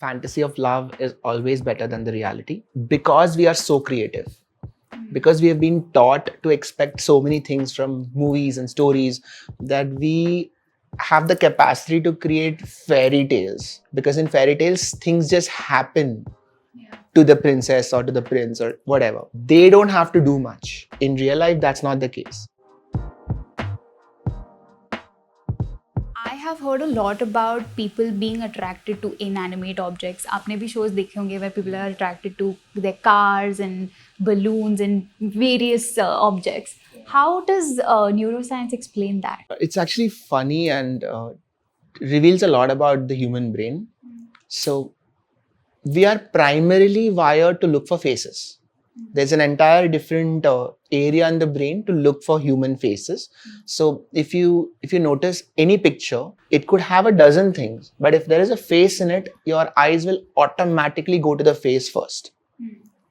fantasy of love is always better than the reality because we are so creative. Because we have been taught to expect so many things from movies and stories that we have the capacity to create fairy tales. Because in fairy tales, things just happen to the princess or to the prince or whatever. They don't have to do much. In real life, that's not the case. I have heard a lot about people being attracted to inanimate objects. आपने भी shows देखे होंगे where people are attracted to their cars and balloons and various objects. How does neuroscience explain that? It's actually funny and reveals a lot about the human brain. So we are primarily wired to look for faces. There's an entire different area in the brain to look for human faces. So if you notice any picture, it could have a dozen things, but if there is a face in it, your eyes will automatically go to the face first.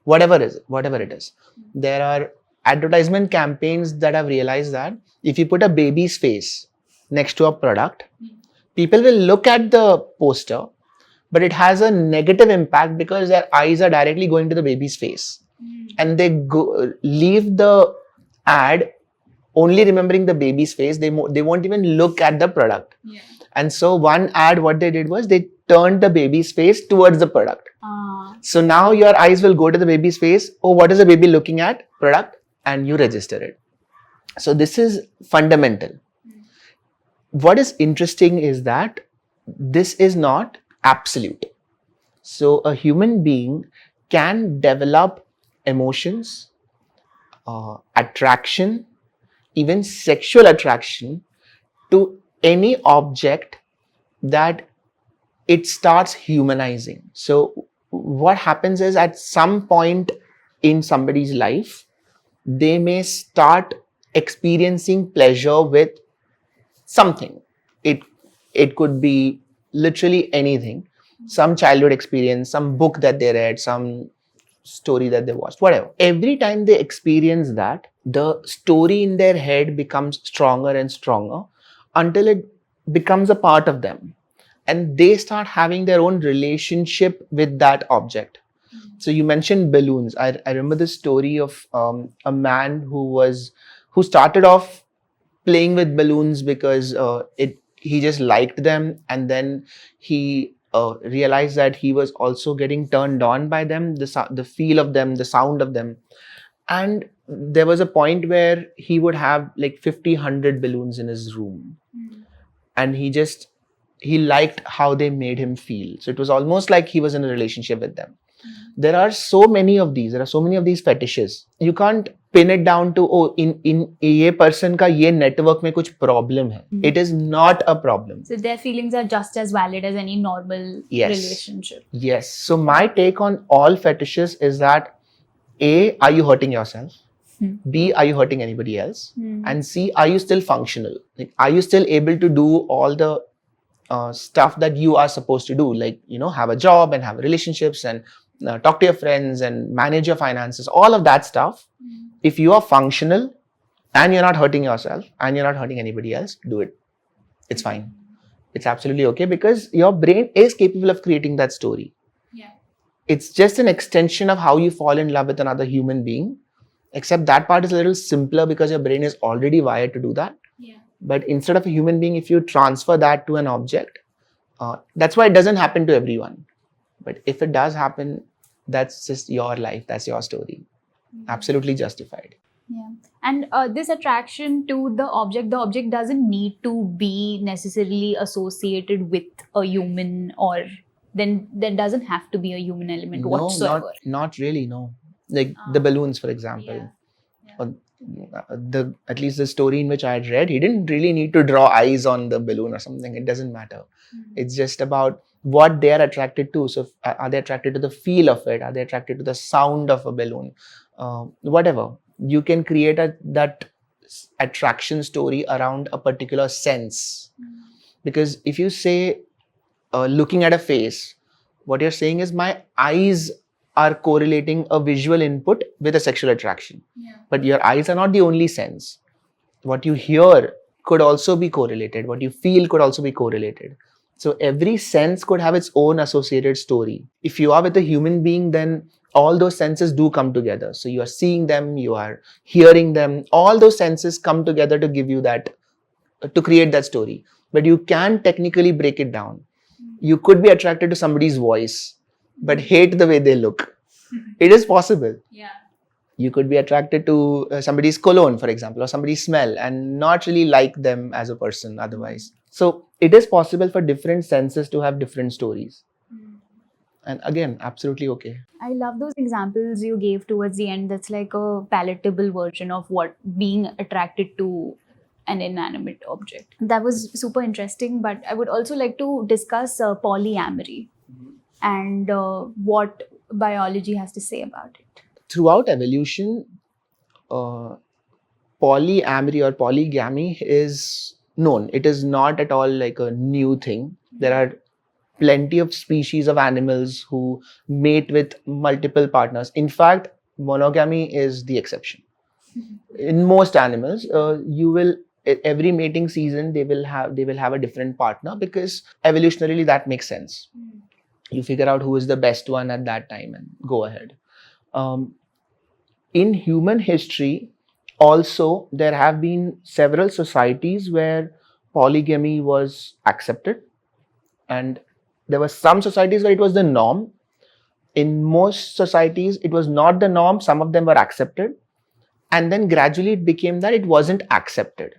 Whatever it is. There are advertisement campaigns that have realized that if you put a baby's face next to a product, people will look at the poster, but it has a negative impact because their eyes are directly going to the baby's face. And they leave the ad only remembering the baby's face. They won't even look at the product. And so one ad, what they did was they turned the baby's face towards the product. So now your eyes will go to the baby's face. Oh, what is the baby looking at? Product. And you register it. So this is fundamental. What is interesting is that this is not absolute. So a human being can develop emotions, attraction, even sexual attraction to any object that it starts humanizing. So what happens is at some point in somebody's life, they may start experiencing pleasure with something. It could be literally anything. Some childhood experience, some book that they read, some story that they watched, whatever. Every time they experience that, the story in their head becomes stronger and stronger until it becomes a part of them. And they start having their own relationship with that object. So you mentioned balloons. I remember the story of a man who started off playing with balloons because he just liked them, and then he realized that he was also getting turned on by them, the feel of them, the sound of them. And there was a point where he would have like 50, 100 balloons in his room. And he liked how they made him feel. So it was almost like he was in a relationship with them. There are so many of these fetishes. You can't pin it down to, oh, in ye person ka ye network mein kuch problem hai. It is not a problem. So their feelings are just as valid as any normal relationship. Yes. So my take on all fetishes is that A, are you hurting yourself? B, are you hurting anybody else? And C, are you still functional? Like, are you still able to do all the stuff that you are supposed to do? Like, have a job and have relationships and talk to your friends and manage your finances, all of that stuff. If you are functional and you're not hurting yourself and you're not hurting anybody else, do it. It's fine. It's absolutely okay because your brain is capable of creating that story. It's just an extension of how you fall in love with another human being, except that part is a little simpler because your brain is already wired to do that. But instead of a human being, if you transfer that to an object, that's why it doesn't happen to everyone. But if it does happen, that's just your life. That's your story. Absolutely justified. Yeah. And this attraction to the object doesn't need to be necessarily associated with a human, or then there doesn't have to be a human element whatsoever. Not really, no. Like the balloons, for example. Or at least the story in which I had read, he didn't really need to draw eyes on the balloon or something. It doesn't matter. It's just about what they are attracted to. So are they attracted to the feel of it? Are they attracted to the sound of a balloon? Whatever. You can create that attraction story around a particular sense. Because if you say, looking at a face, what you're saying is my eyes are correlating a visual input with a sexual attraction. But your eyes are not the only sense. What you hear could also be correlated. What you feel could also be correlated. So every sense could have its own associated story. If you are with a human being, then all those senses do come together. So you are seeing them, you are hearing them, all those senses come together to give you that, to create that story. But you can technically break it down. You could be attracted to somebody's voice, but hate the way they look. It is possible. Yeah. You could be attracted to somebody's cologne, for example, or somebody's smell and not really like them as a person otherwise. So it is possible for different senses to have different stories. And again, absolutely okay. I love those examples you gave towards the end. That's like a palatable version of what being attracted to an inanimate object. That was super interesting, but I would also like to discuss polyamory and what biology has to say about it. Throughout evolution, polyamory or polygamy is known. It is not at all like a new thing. There are plenty of species of animals who mate with multiple partners. In fact, monogamy is the exception. In most animals, you will every mating season they will have a different partner, because evolutionarily that makes sense. You figure out who is the best one at that time and go ahead. In human history, also there have been several societies where polygamy was accepted, and there were some societies where it was the norm. In most societies, it was not the norm. Some of them were accepted, and then gradually it became that it wasn't accepted.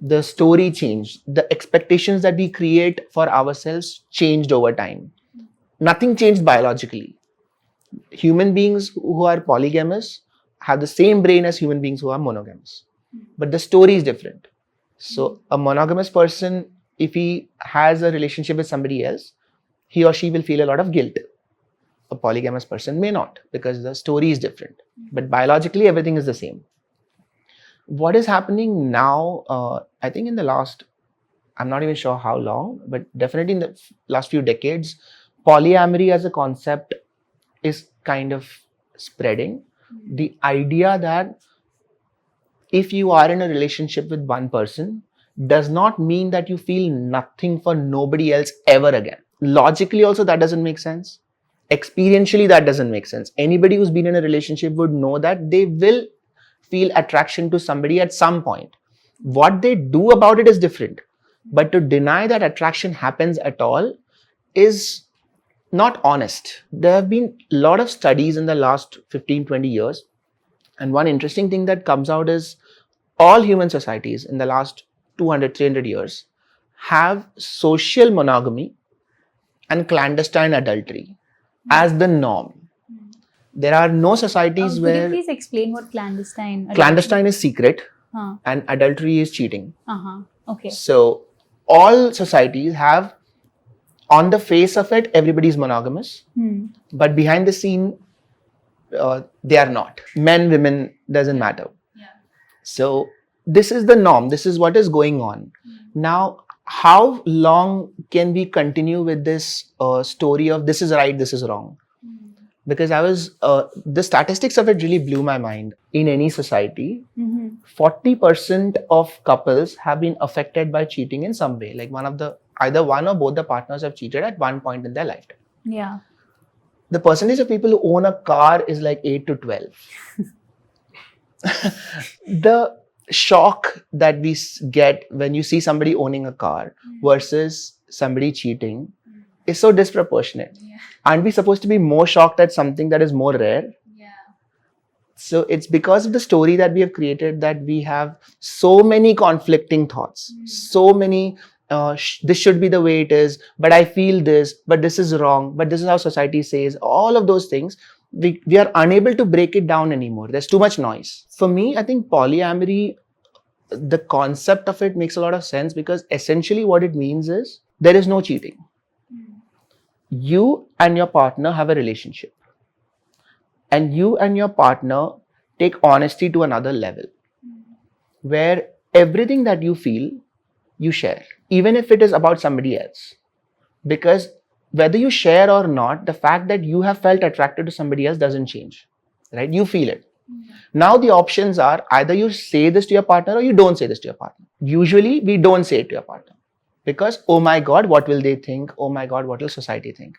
The story changed. The expectations that we create for ourselves changed over time. Nothing changed biologically. Human beings who are polygamous have the same brain as human beings who are monogamous, but the story is different. So a monogamous person, if he has a relationship with somebody else, he or she will feel a lot of guilt. A polygamous person may not, because the story is different, but biologically everything is the same. What is happening now, I think in the last, I'm not even sure how long, but definitely in the last few decades, polyamory as a concept is kind of spreading. The idea that if you are in a relationship with one person does not mean that you feel nothing for nobody else ever again. Logically also that doesn't make sense. Experientially that doesn't make sense. Anybody who's been in a relationship would know that they will feel attraction to somebody at some point. What they do about it is different. But to deny that attraction happens at all is not honest. There have been a lot of studies in the last 15-20 years. And one interesting thing that comes out is all human societies in the last 200-300 years have social monogamy and clandestine adultery as the norm. There are no societies where... Could you please explain what clandestine? Clandestine is secret and adultery is cheating. Okay. So all societies have, on the face of it, everybody is monogamous, but behind the scene, they are not. Men, women, doesn't matter. Yeah. So this is the norm. This is what is going on. Now, how long can we continue with this story of this is right, this is wrong? Because the statistics of it really blew my mind. In any society, 40% of couples have been affected by cheating in some way. Like either one or both the partners have cheated at one point in their lifetime. Yeah. The percentage of people who own a car is like 8 to 12. The shock that we get when you see somebody owning a car versus somebody cheating is so disproportionate. Yeah. Aren't we supposed to be more shocked at something that is more rare? Yeah. So it's because of the story that we have created that we have so many conflicting thoughts, so many, this should be the way it is, but I feel this, but this is wrong, but this is how society says, all of those things. We are unable to break it down anymore. There's too much noise. For me, I think polyamory, the concept of it makes a lot of sense, because essentially what it means is there is no cheating. You and your partner have a relationship, and you and your partner take honesty to another level, where everything that you feel, you share, even if it is about somebody else. Because whether you share or not, the fact that you have felt attracted to somebody else doesn't change, right? You feel it. Now the options are either you say this to your partner or you don't say this to your partner. Usually we don't say it to your partner, because, oh my God, what will they think? Oh my God, what will society think?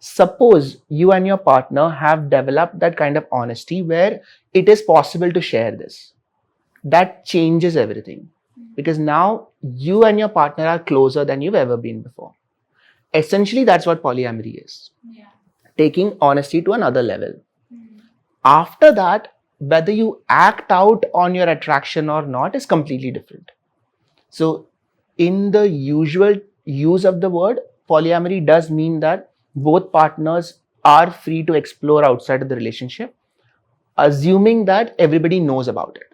Suppose you and your partner have developed that kind of honesty where it is possible to share this. That changes everything, because now you and your partner are closer than you've ever been before. Essentially, that's what polyamory is. Taking honesty to another level. After that, whether you act out on your attraction or not is completely different. So, in the usual use of the word, polyamory does mean that both partners are free to explore outside of the relationship, assuming that everybody knows about it.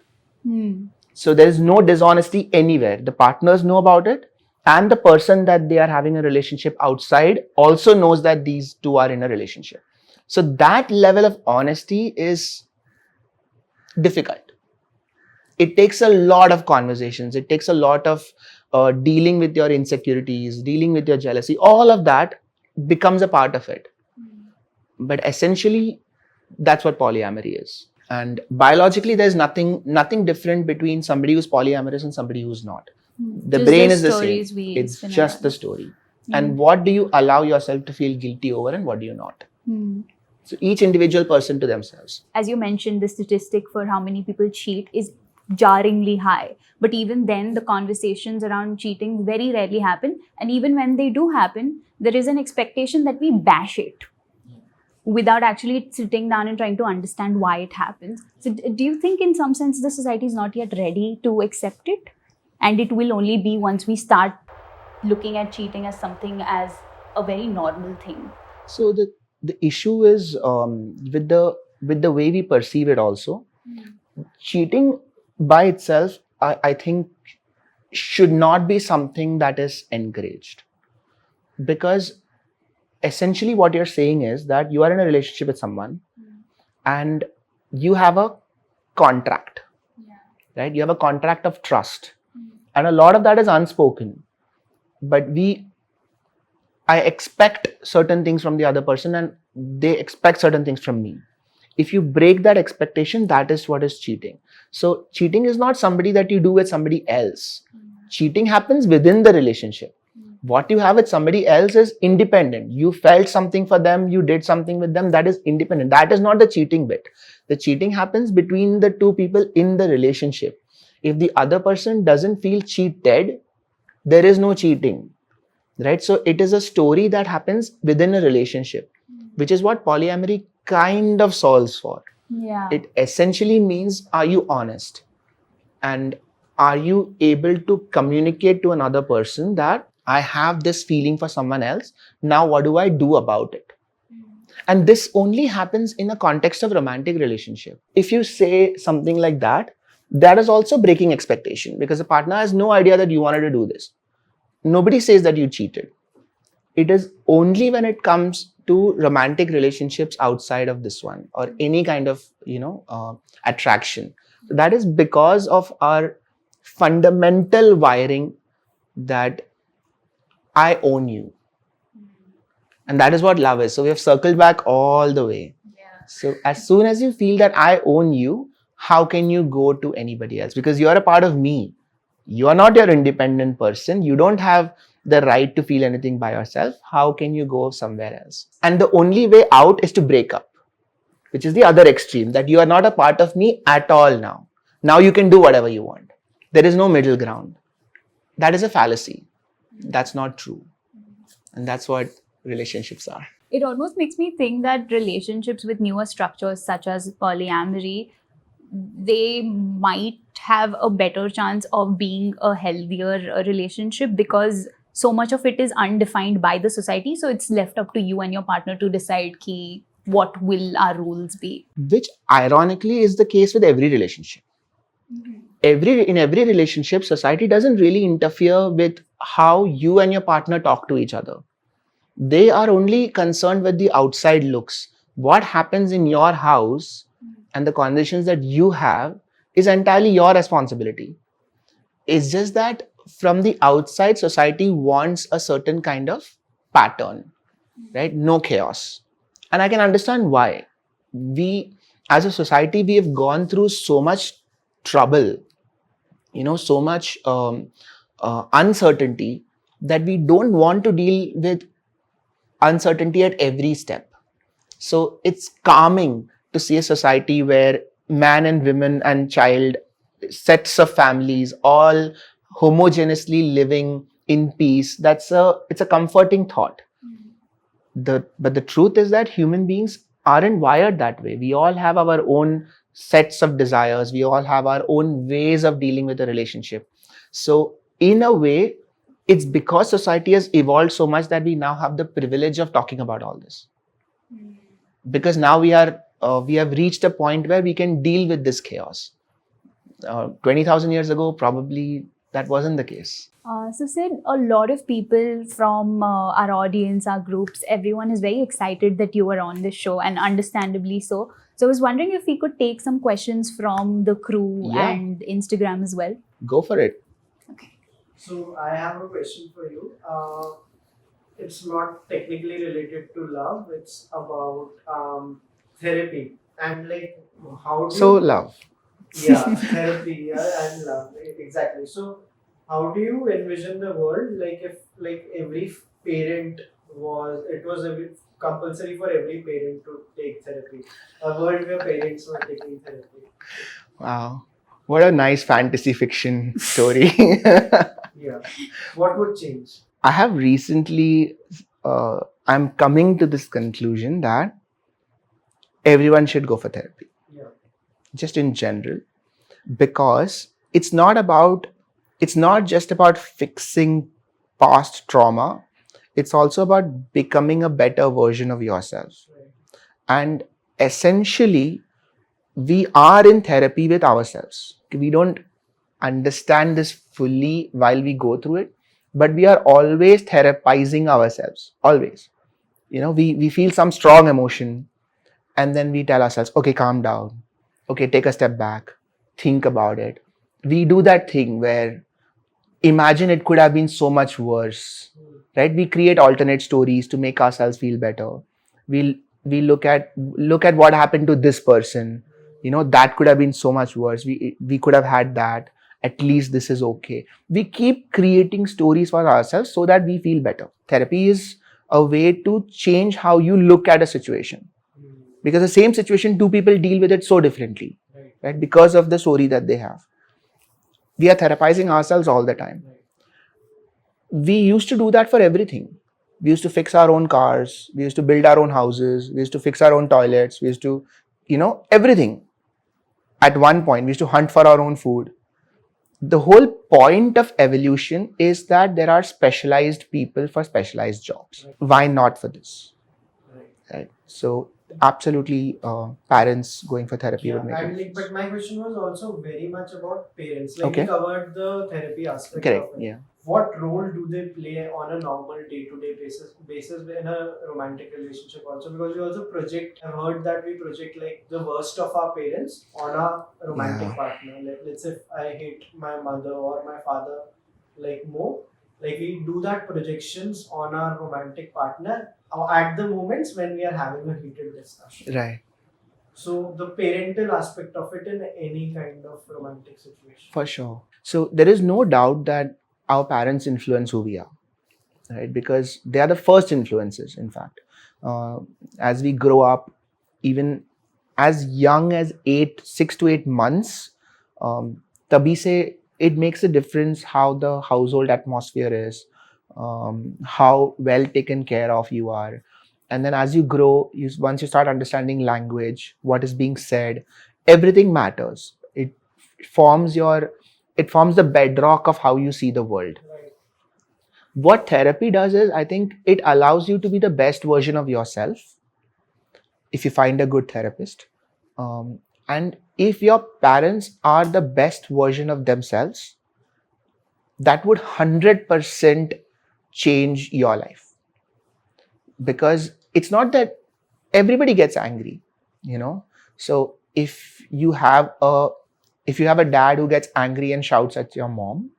So, there is no dishonesty anywhere. The partners know about it, and the person that they are having a relationship outside also knows that these two are in a relationship. So, that level of honesty is difficult. It takes a lot of conversations. It takes a lot of dealing with your insecurities, dealing with your jealousy. All of that becomes a part of it. But essentially, that's what polyamory is. And biologically, there's nothing different between somebody who's polyamorous and somebody who's not. The Just brain the is the stories same. we It's spin just around. the story. And what do you allow yourself to feel guilty over and what do you not? So each individual person to themselves. As you mentioned, the statistic for how many people cheat is jarringly high. But even then, the conversations around cheating very rarely happen. And even when they do happen, there is an expectation that we bash it without actually sitting down and trying to understand why it happens. So, do you think, in some sense, the society is not yet ready to accept it? And it will only be once we start looking at cheating as something as a very normal thing. So the issue is with the way we perceive it also. Cheating by itself, I think, should not be something that is encouraged, because essentially what you're saying is that you are in a relationship with someone and you have a contract, right? You have a contract of trust, and a lot of that is unspoken, but I expect certain things from the other person and they expect certain things from me. If you break that expectation, that is what is cheating. So cheating is not somebody that you do with somebody else. Cheating happens within the relationship. What you have with somebody else is independent. You felt something for them, you did something with them, that is independent. That is not the cheating bit. The cheating happens between the two people in the relationship. If the other person doesn't feel cheated, there is no cheating. Right? So it is a story that happens within a relationship, which is what polyamory kind of solves for. Yeah. It essentially means, are you honest? And are you able to communicate to another person that I have this feeling for someone else? Now, what do I do about it? And this only happens in a context of romantic relationship. If you say something like that, that is also breaking expectation, because the partner has no idea that you wanted to do this. Nobody says that you cheated. It is only when it comes to romantic relationships outside of this one or any kind of, attraction. That is because of our fundamental wiring that I own you. And that is what love is. So we have circled back all the way. Yeah. So as soon as you feel that I own you, how can you go to anybody else? Because you are a part of me. You are not your independent person. You don't have the right to feel anything by yourself. How can you go somewhere else? And the only way out is to break up, which is the other extreme, that you are not a part of me at all now. Now you can do whatever you want. There is no middle ground. That is a fallacy. That's not true. And that's what relationships are. It almost makes me think that relationships with newer structures such as polyamory, they might have a better chance of being a healthier relationship, because so much of it is undefined by the society. So it's left up to you and your partner to decide what will our rules be. Which ironically is the case with every relationship. In every relationship, society doesn't really interfere with how you and your partner talk to each other. They are only concerned with the outside looks. What happens in your house and the conversations that you have is entirely your responsibility. It's just that from the outside, society wants a certain kind of pattern, right? No chaos. And I can understand why. We, as a society, we have gone through so much trouble, so much uncertainty, that we don't want to deal with uncertainty at every step. So it's calming to see a society where man and women and child, sets of families, all homogeneously living in peace. It's a comforting thought. But the truth is that human beings aren't wired that way. We all have our own sets of desires. We all have our own ways of dealing with a relationship. So in a way, it's because society has evolved so much that we now have the privilege of talking about all this. Because now we have reached a point where we can deal with this chaos. 20,000 years ago, probably that wasn't the case. So, Sid, a lot of people from our audience, our groups, everyone is very excited that you are on this show, and understandably so. So, I was wondering if we could take some questions from the crew and Instagram as well. Go for it. Okay. So, I have a question for you. It's not technically related to love, it's about therapy. And like, how do So, you... love. Yeah, therapy, and love, exactly. So, how do you envision the world, like if like every parent it was compulsory for every parent to take therapy, a world where parents were taking therapy? Wow. What a nice fantasy fiction story. Yeah. What would change? I have recently, I'm coming to this conclusion that everyone should go for therapy. Yeah. Just in general, because it's not just about fixing past trauma. It's also about becoming a better version of yourself. Right. And essentially, we are in therapy with ourselves. We don't understand this fully while we go through it, but we are always therapizing ourselves. Always. We feel some strong emotion, and then we tell ourselves, okay, calm down. Okay, take a step back. Think about it. We do that thing where imagine it could have been so much worse, right? We create alternate stories to make ourselves feel better. We look at what happened to this person. That could have been so much worse. We could have had that. At least this is okay. We keep creating stories for ourselves so that we feel better. Therapy is a way to change how you look at a situation. Because the same situation, two people deal with it so differently, right? Because of the story that they have. We are therapizing ourselves all the time. We used to do that for everything. We used to fix our own cars. We used to build our own houses. We used to fix our own toilets. We used to, everything. At one point, we used to hunt for our own food. The whole point of evolution is that there are specialized people for specialized jobs. Why not for this? Right? So, absolutely, parents going for therapy would make it. But my question was also very much about parents. Like we covered the therapy aspect. Correct. Of it. Yeah. What role do they play on a normal day-to-day basis in a romantic relationship also? Because we also project. I've heard that we project like the worst of our parents on our romantic partner. Like let's say if I hate my mother or my father like more, like we do that projections on our romantic partner at the moments when we are having a heated discussion. Right. So the parental aspect of it in any kind of romantic situation. For sure. So there is no doubt that our parents influence who we are, right? Because they are the first influences, in fact. As we grow up, even as young as 6 to 8 months, tabhi se it makes a difference how the household atmosphere is, how well taken care of you are. And then as you grow, once you start understanding language, what is being said, everything matters. It forms the bedrock of how you see the world. Right. What therapy does is, I think it allows you to be the best version of yourself if you find a good therapist. And if your parents are the best version of themselves, that would 100% change your life. Because it's not that everybody gets angry, So if you have a dad who gets angry and shouts at your mom,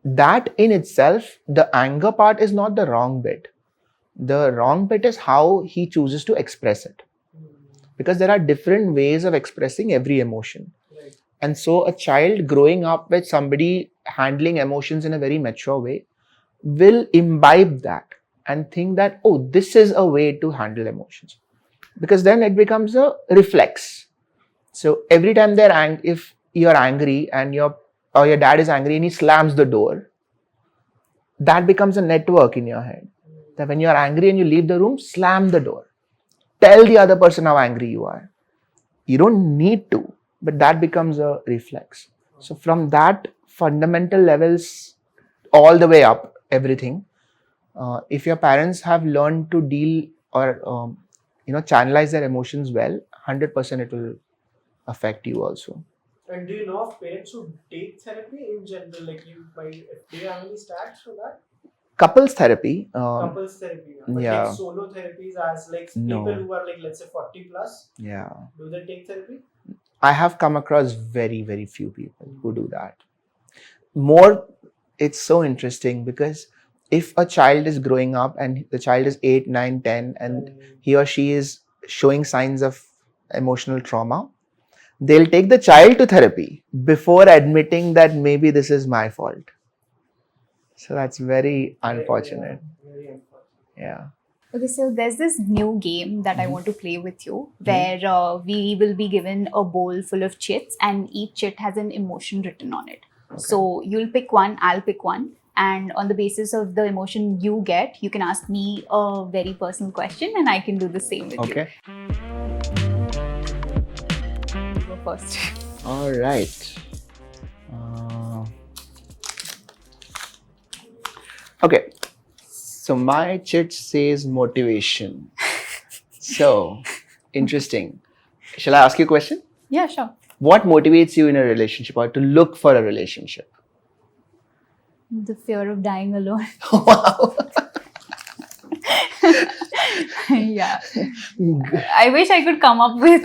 that in itself, the anger part is not the wrong bit. The wrong bit is how he chooses to express it. Because there are different ways of expressing every emotion. Right. And so a child growing up with somebody handling emotions in a very mature way will imbibe that and think that, oh, this is a way to handle emotions. Because then it becomes a reflex. So every time if you're angry and your dad is angry and he slams the door, that becomes a network in your head. That when you're angry and you leave the room, slam the door. Tell the other person how angry you are. You don't need to, but that becomes a reflex. So from that fundamental levels all the way up, everything, if your parents have learned to deal or channelize their emotions well, 100% it will affect you also. And do you know of parents who take therapy in general? Like do you have any stats for that? Couples therapy. Couples therapy, but yeah. like solo therapies, as like No. people who are like, let's say 40 plus. Yeah. Do they take therapy? I have come across very, very few people who do that. More, it's so interesting because if a child is growing up and the child is 8, 9, 10 and he or she is showing signs of emotional trauma, they'll take the child to therapy before admitting that maybe this is my fault. So that's very unfortunate. Very unfortunate. Yeah. Okay, so there's this new game that I want to play with you where we will be given a bowl full of chits and each chit has an emotion written on it. Okay. So you'll pick one, I'll pick one. And on the basis of the emotion you get, you can ask me a very personal question and I can do the same with you. Okay. You go first. All right. Okay. So my chit says motivation. So, interesting. Shall I ask you a question? Yeah, sure. What motivates you in a relationship or to look for a relationship? The fear of dying alone. Wow. Yeah. I wish I could come up with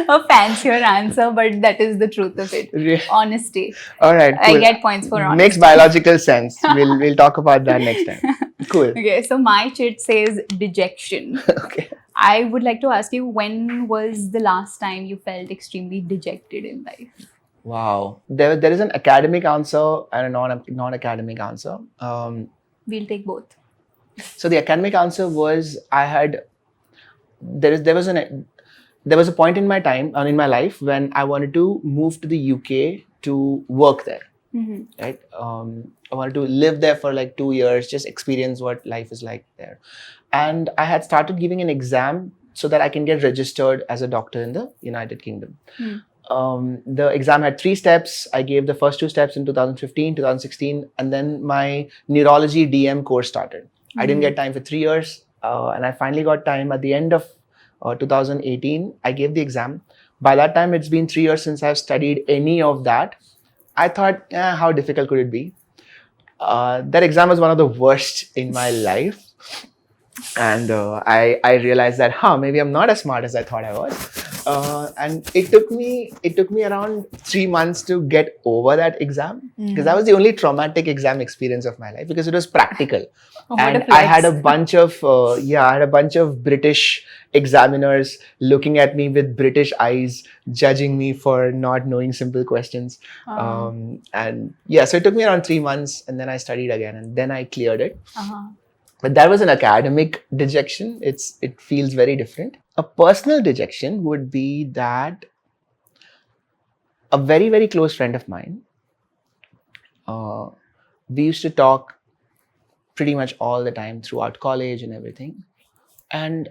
a fancier answer, but that is the truth of it. Honesty. All right. Cool. I get points for honesty. Makes biological sense. We'll talk about that next time. Cool. Okay, so my chit says dejection. Okay. I would like to ask you, when was the last time you felt extremely dejected in life? Wow. There is an academic answer and a non-academic answer. We'll take both. So the academic answer was there was a point in my time in my life when I wanted to move to the UK to work there. Mm-hmm. Right. I wanted to live there for like 2 years, just experience what life is like there. And I had started giving an exam so that I can get registered as a doctor in the United Kingdom. The exam had 3 steps. I gave the first 2 steps in 2015, 2016, and then my neurology DM course started. I didn't get time for 3 years, and I finally got time at the end of 2018. I gave the exam. By that time, it's been 3 years since I've studied any of that. I thought, how difficult could it be? That exam was one of the worst in my life. And I realized that, maybe I'm not as smart as I thought I was. And it took me around 3 months to get over that exam, because that was the only traumatic exam experience of my life, because it was practical. And I had a bunch of British examiners looking at me with British eyes, judging me for not knowing simple questions. So it took me around 3 months, and then I studied again, and then I cleared it. But that was an academic dejection. It feels very different. A personal dejection would be that a very, very close friend of mine, we used to talk pretty much all the time throughout college and everything. And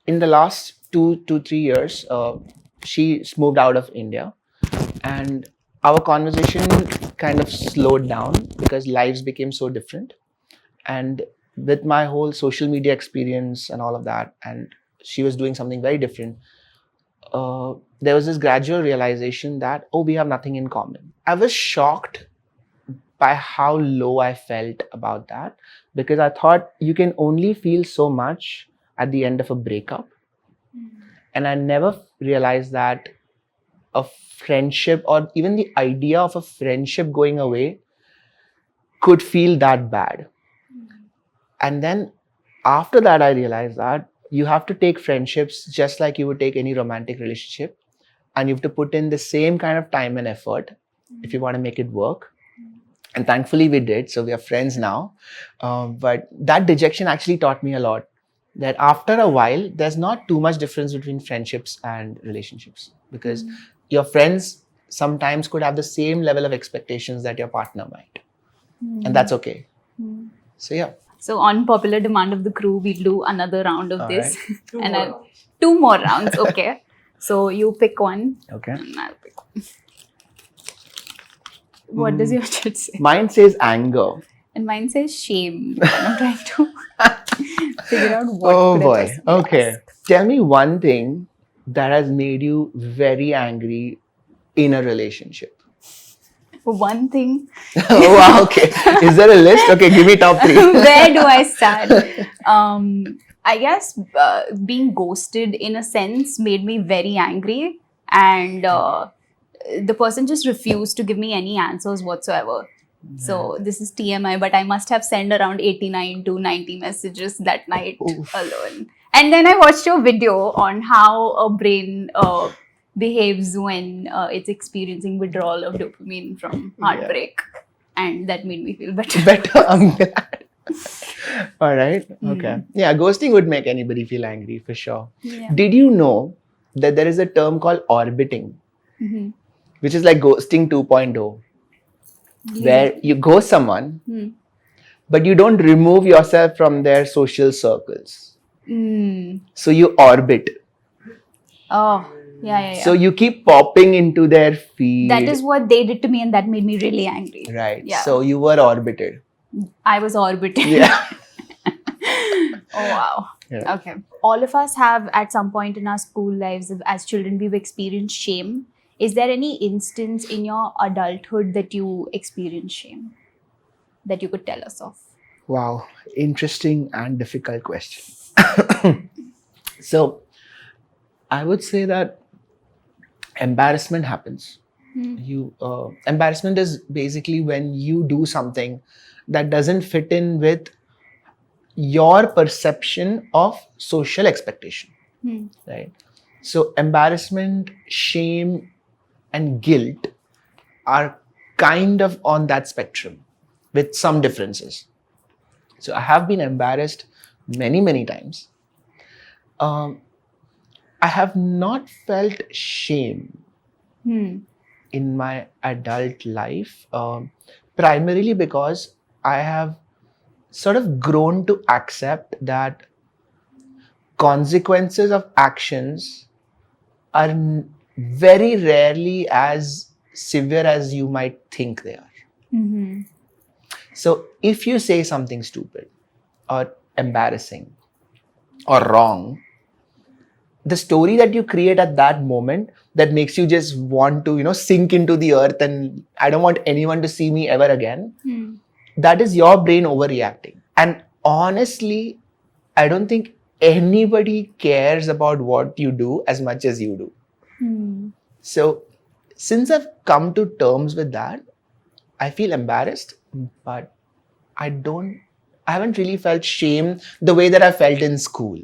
in the last 2 to 3 years, she moved out of India, and our conversation kind of slowed down because lives became so different. And with my whole social media experience and all of that, and she was doing something very different, there was this gradual realization that, we have nothing in common. I was shocked by how low I felt about that, because I thought you can only feel so much at the end of a breakup. And I never realized that a friendship, or even the idea of a friendship going away, could feel that bad. And then after that, I realized that you have to take friendships just like you would take any romantic relationship. And you have to put in the same kind of time and effort if you want to make it work. And thankfully we did. So we are friends now. But that dejection actually taught me a lot. That after a while, there's not too much difference between friendships and relationships, because your friends sometimes could have the same level of expectations that your partner might. And that's okay. So yeah. So on popular demand of the crew, we'll do another round of All this. Two And more I'll, rounds. 2 more rounds, okay. So you pick one Okay. and I'll pick one. What does your chit say? Mine says anger. And mine says shame. And I'm trying to figure out what Oh could boy. have just been Okay. asked. Tell me one thing that has made you very angry in a relationship. One thing. Oh, wow, okay. Is there a list? Okay, give me top 3. Where do I start? I guess being ghosted in a sense made me very angry, and the person just refused to give me any answers whatsoever. So this is TMI, but I must have sent around 89 to 90 messages that night alone. And then I watched your video on how a brain behaves when it's experiencing withdrawal of dopamine from heartbreak. And that made me feel better. Better, I'm glad. All right. Okay. Yeah, ghosting would make anybody feel angry for sure. Yeah. Did you know that there is a term called orbiting, Mhm. which is like ghosting 2.0, where you ghost someone, but you don't remove yourself from their social circles. So you orbit. Oh, yeah. So you keep popping into their feed. That is what they did to me, and that made me really angry. Right. Yeah. So you were orbited. I was orbited. Yeah. Oh, wow. Yeah. Okay. All of us have, at some point in our school lives, as children, we've experienced shame. Is there any instance in your adulthood that you experienced shame that you could tell us of? Wow. Interesting and difficult question. So I would say that embarrassment happens. Embarrassment is basically when you do something that doesn't fit in with your perception of social expectation, right? So embarrassment, shame, and guilt are kind of on that spectrum with some differences. So I have been embarrassed many times. I have not felt shame in my adult life, primarily because I have sort of grown to accept that consequences of actions are very rarely as severe as you might think they are. So if you say something stupid or embarrassing or wrong, the story that you create at that moment that makes you just want to, sink into the earth and I don't want anyone to see me ever again, that is your brain overreacting. And honestly, I don't think anybody cares about what you do as much as you do. So since I've come to terms with that, I feel embarrassed, but I haven't really felt shame the way that I felt in school.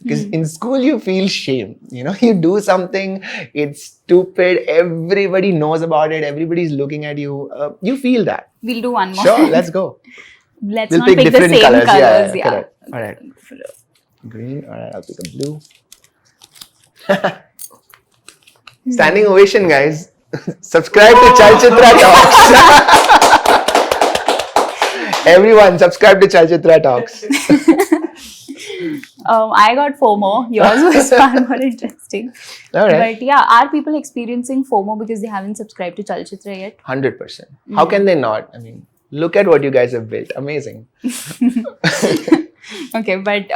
Because in school you feel shame, you do something, it's stupid, everybody knows about it, everybody's looking at you, you feel that. We'll do one more. Sure, let's go. Let's We'll not pick pick the different same colors. colors. Yeah, correct. All right. Green. All right, I'll pick a blue. Standing ovation, guys. Subscribe to Chalchitra Talks. Everyone, subscribe to Chalchitra Talks. I got FOMO. Yours was far more interesting. All right. But yeah, are people experiencing FOMO because they haven't subscribed to Chalchitra yet? 100%. How can they not? I mean, look at what you guys have built. Amazing. Okay, but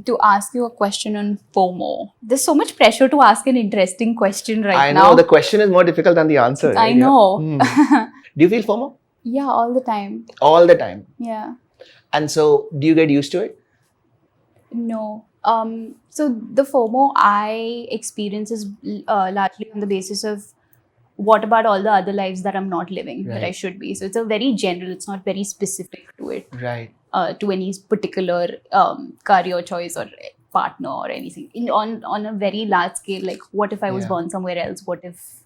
to ask you a question on FOMO, there's so much pressure to ask an interesting question right now. I know the question is more difficult than the answer. I right? know. Yeah. Do you feel FOMO? Yeah, all the time. All the time. Yeah. And so, do you get used to it? No. So the FOMO I experience is largely on the basis of what about all the other lives that I'm not living that I should be. So it's a very general, it's not very specific to it. Right. To any particular career choice or partner or anything. On a very large scale, like what if I was born somewhere else? What if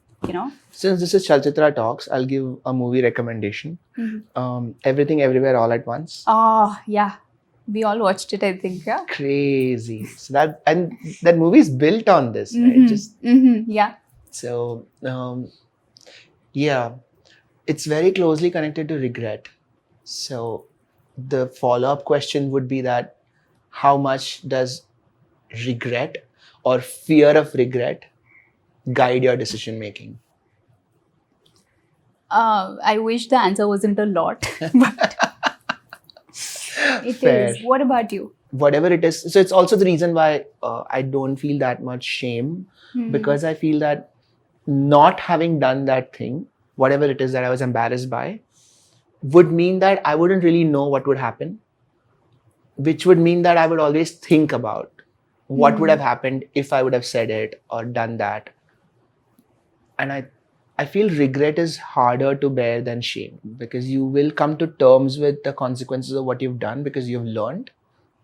Since this is Chalchitra Talks, I'll give a movie recommendation. Everything Everywhere All at Once. Oh, yeah. We all watched it, I think, yeah. Crazy. So that movie is built on this, right? Yeah. So, yeah, it's very closely connected to regret. So, the follow-up question would be that how much does regret or fear of regret guide your decision making? I wish the answer wasn't a lot, but it Fair. is. What about you? Whatever it is. So it's also the reason why I don't feel that much shame, because I feel that not having done that thing, whatever it is that I was embarrassed by, would mean that I wouldn't really know what would happen, which would mean that I would always think about what would have happened if I would have said it or done that. And I feel regret is harder to bear than shame, because you will come to terms with the consequences of what you've done because you've learned.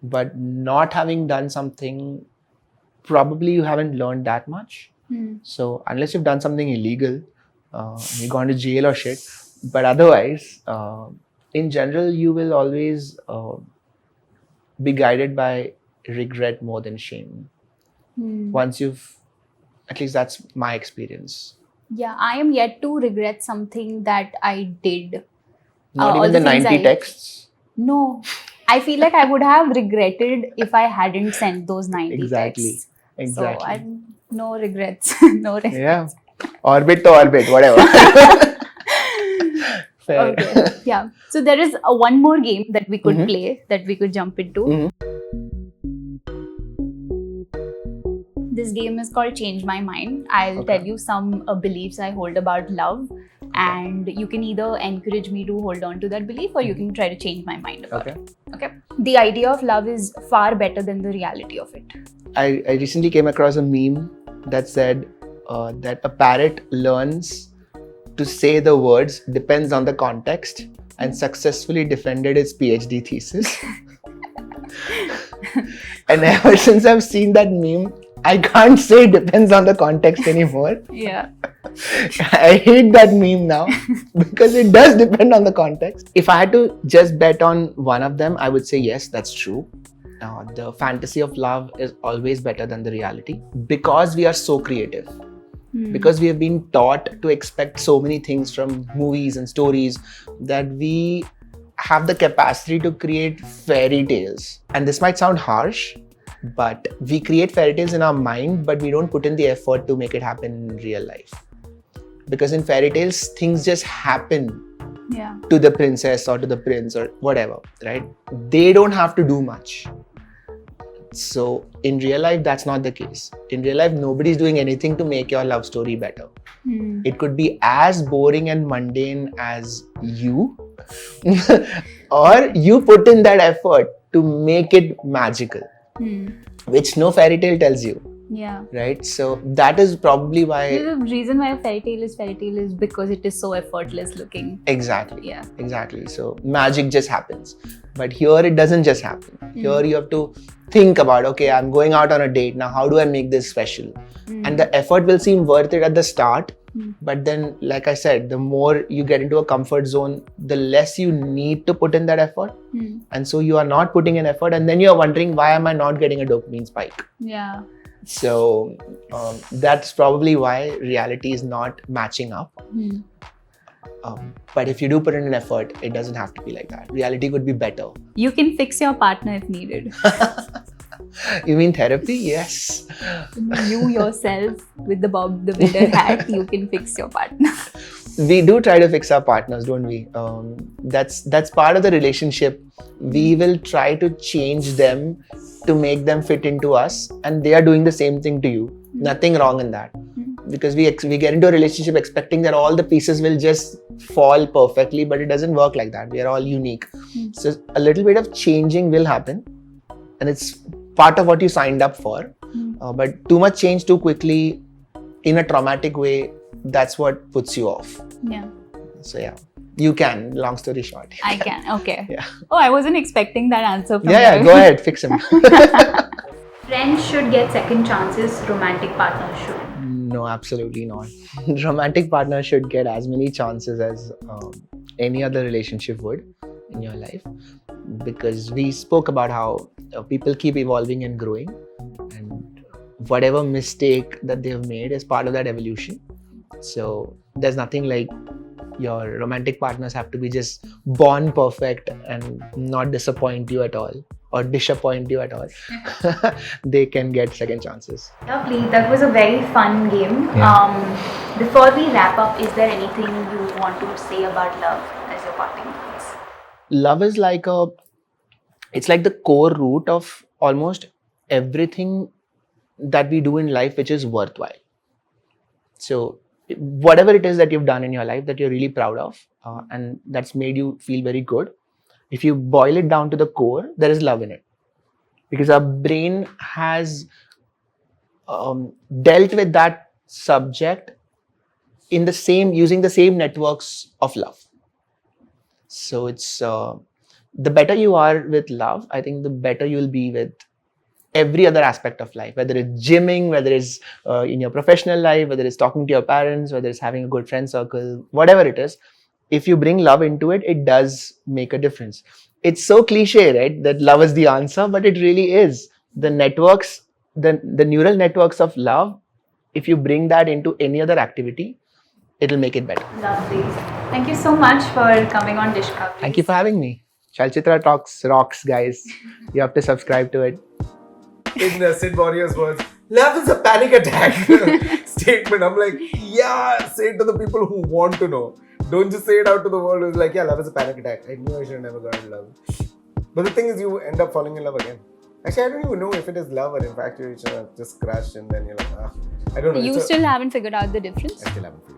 But not having done something, probably you haven't learned that much. So unless you've done something illegal, you've gone to jail or shit. But otherwise, in general, you will always be guided by regret more than shame. Once you've, at least that's my experience. Yeah, I am yet to regret something that I did. Not all even the things 90 texts. No. I feel like I would have regretted if I hadn't sent those 90 texts. Exactly. So, no regrets. No regrets. Yeah. Orbit to orbit, whatever. Fair. Okay. Yeah. So there is one more game that we could play, that we could jump into. This game is called Change My Mind. I'll tell you some beliefs I hold about love, and you can either encourage me to hold on to that belief, or you can try to change my mind about it. Okay. The idea of love is far better than the reality of it. I recently came across a meme that said that a parrot learns to say the words depends on the context and successfully defended its PhD thesis. And ever since I've seen that meme, I can't say depends on the context anymore. Yeah. I hate that meme now because it does depend on the context. If I had to just bet on one of them, I would say yes, that's true. The fantasy of love is always better than the reality, because we are so creative. Because we have been taught to expect so many things from movies and stories that we have the capacity to create fairy tales. And this might sound harsh, but we create fairy tales in our mind, but we don't put in the effort to make it happen in real life. Because in fairy tales, things just happen to the princess or to the prince or whatever, right? They don't have to do much. So in real life, that's not the case. In real life, nobody's doing anything to make your love story better. It could be as boring and mundane as you, or you put in that effort to make it magical, which no fairy tale tells you. Yeah. Right? So that is probably why... The reason why a fairy tale is because it is so effortless looking. Exactly. Yeah. Exactly. So magic just happens. But here it doesn't just happen. Here you have to think about, okay, I'm going out on a date. Now, how do I make this special? And the effort will seem worth it at the start. But then, like I said, the more you get into a comfort zone, the less you need to put in that effort. And so you are not putting in effort. And then you're wondering, why am I not getting a dopamine spike? Yeah. So that's probably why reality is not matching up. But if you do put in an effort, it doesn't have to be like that. Reality could be better. You can fix your partner if needed. You mean therapy? Yes. You yourself with the Bob the Builder hat, you can fix your partner. We do try to fix our partners, don't we? That's part of the relationship. We will try to change them to make them fit into us, and they are doing the same thing to you. Nothing wrong in that. Because we get into a relationship expecting that all the pieces will just fall perfectly, but it doesn't work like that. We are all unique. So a little bit of changing will happen, and it's part of what you signed up for. But too much change too quickly in a traumatic way, that's what puts you off. Yeah. So yeah, you can, long story short. I can, okay. Yeah. Oh, I wasn't expecting that answer from you. Yeah, go ahead, fix him. Friends should get second chances, romantic partners should. No, absolutely not. Romantic partner should get as many chances as any other relationship would in your life, because we spoke about how people keep evolving and growing, and whatever mistake that they've made is part of that evolution. So there's nothing like your romantic partners have to be just born perfect and not disappoint you at all or disappoint you at all. They can get second chances. Lovely. That was a very fun game. Yeah. Before we wrap up, is there anything you want to say about love as your parting words? Love is like it's like the core root of almost everything that we do in life which is worthwhile. So whatever it is that you've done in your life that you're really proud of, and that's made you feel very good, if you boil it down to the core, there is love in it, because our brain has dealt with that subject in the same using the same networks of love. So it's the better you are with love, I think the better you'll be with every other aspect of life, whether it's gymming, whether it's in your professional life, whether it's talking to your parents, whether it's having a good friend circle, whatever it is. If you bring love into it, it does make a difference. It's so cliche, right, that love is the answer, but it really is. The networks, the neural networks of love, if you bring that into any other activity, it'll make it better. Lovely. Thank you so much for coming on Dishcoveries. Thank you for having me. Chalchitra Talks rocks, guys. You have to subscribe to it. In Sid Warrior's words, love is a panic attack statement. I'm like, yeah, say it to the people who want to know. Don't just say it out to the world who's like, yeah, love is a panic attack. I knew I should have never gotten love. But the thing is, you end up falling in love again. Actually, I don't even know if it is love or infatuation or just crush and then you're like, I don't know. You still haven't figured out the difference? I still haven't figured